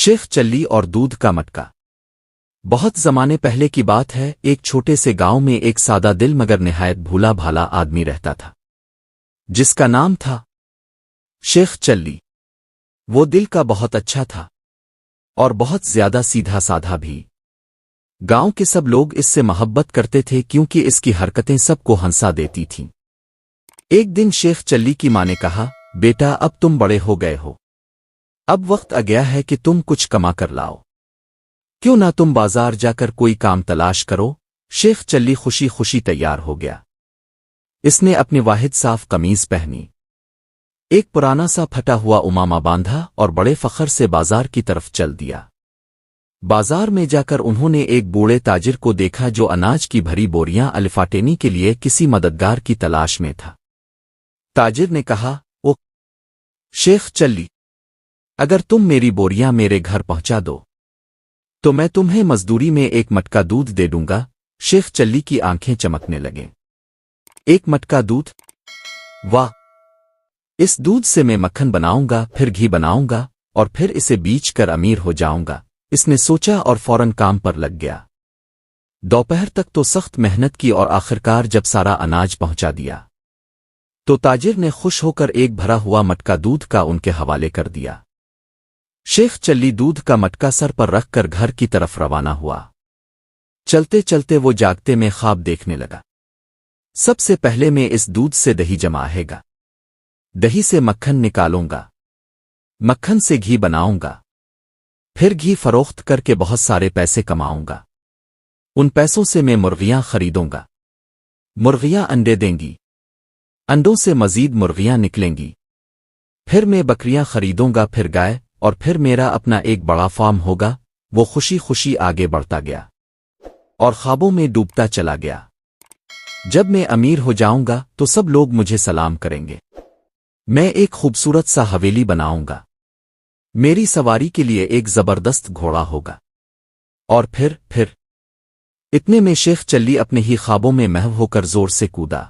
शेख चल्ली और दूध का मटका। बहुत जमाने पहले की बात है, एक छोटे से गांव में एक सादा दिल मगर निहायत भूला भाला आदमी रहता था, जिसका नाम था शेख चल्ली। वो दिल का बहुत अच्छा था और बहुत ज्यादा सीधा साधा भी। गांव के सब लोग इससे मोहब्बत करते थे क्योंकि इसकी हरकतें सबको हंसा देती थीं। एक दिन शेख चल्ली की माँ ने कहा, बेटा अब तुम बड़े हो गए हो, अब वक्त आ गया है कि तुम कुछ कमा कर लाओ। क्यों ना तुम बाजार जाकर कोई काम तलाश करो। शेख चल्ली खुशी खुशी तैयार हो गया। इसने अपनी वाहिद साफ कमीज पहनी, एक पुराना सा फटा हुआ उमामा बांधा और बड़े फखर से बाजार की तरफ चल दिया। बाजार में जाकर उन्होंने एक बूढ़े ताजिर को देखा जो अनाज की भरी बोरियां अलिफाटेनी के लिए किसी मददगार की तलाश में था। ताजिर ने कहा, ओ शेख चल्ली, अगर तुम मेरी बोरियां मेरे घर पहुंचा दो तो मैं तुम्हें मजदूरी में एक मटका दूध दे दूंगा। शेख चल्ली की आंखें चमकने लगे। एक मटका दूध? वाह! इस दूध से मैं मक्खन बनाऊंगा, फिर घी बनाऊंगा और फिर इसे बीच कर अमीर हो जाऊंगा। इसने सोचा और फौरन काम पर लग गया। दोपहर तक तो सख्त मेहनत की और आखिरकार जब सारा अनाज पहुंचा दिया तो ताजिर ने खुश होकर एक भरा हुआ मटका दूध का उनके हवाले कर दिया। शेख चल्ली दूध का मटका सर पर रखकर घर की तरफ रवाना हुआ। चलते चलते वो जागते में ख्वाब देखने लगा। सबसे पहले मैं इस दूध से दही जमाएगा, दही से मक्खन निकालूंगा, मक्खन से घी बनाऊंगा, फिर घी फरोख्त करके बहुत सारे पैसे कमाऊंगा। उन पैसों से मैं मुर्गियां खरीदूंगा, मुर्गियां अंडे देंगी, अंडों से मजीद मुर्गियां निकलेंगी, फिर मैं बकरियां खरीदूंगा, फिर गाय, और फिर मेरा अपना एक बड़ा फार्म होगा। वो खुशी खुशी आगे बढ़ता गया और ख्वाबों में डूबता चला गया। जब मैं अमीर हो जाऊंगा तो सब लोग मुझे सलाम करेंगे। मैं एक खूबसूरत सा हवेली बनाऊंगा, मेरी सवारी के लिए एक जबरदस्त घोड़ा होगा। और फिर इतने में शेख चल्ली अपने ही ख्वाबों में महव होकर जोर से कूदा,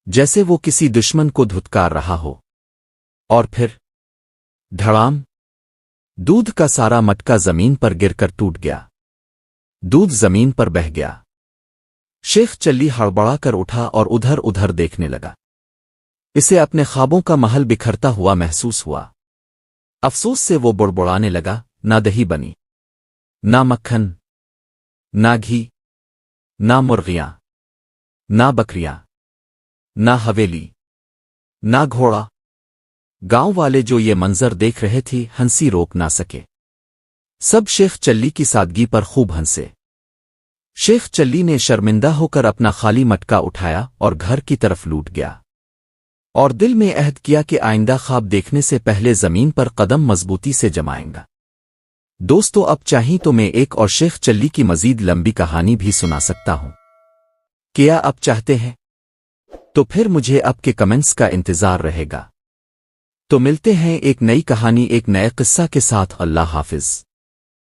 जैसे वो किसी दुश्मन को धुतकार रहा हो। और फिर धड़ाम, दूध का सारा मटका जमीन पर गिरकर टूट गया। दूध जमीन पर बह गया। शेख चल्ली हड़बड़ा कर उठा और उधर उधर देखने लगा। इसे अपने ख्वाबों का महल बिखरता हुआ महसूस हुआ। अफसोस से वो बुड़बुड़ाने लगा, ना दही बनी, ना मक्खन, ना घी, ना मुर्गियां, ना बकरियां, ना हवेली, ना घोड़ा। गांव वाले जो ये मंजर देख रहे थे हंसी रोक ना सके। सब शेख चल्ली की सादगी पर खूब हंसे। शेख चल्ली ने शर्मिंदा होकर अपना खाली मटका उठाया और घर की तरफ लूट गया और दिल में अहद किया कि आइंदा ख्वाब देखने से पहले जमीन पर कदम मजबूती से जमाएंगा। दोस्तों, अब चाहीं तो मैं एक और शेख चल्ली की मजीद लंबी कहानी भी सुना सकता हूं। क्या आप चाहते हैं? तो फिर मुझे आपके कमेंट्स का इंतजार रहेगा। तो मिलते हैं एक नई कहानी, एक नए किस्सा के साथ। अल्लाह हाफिज।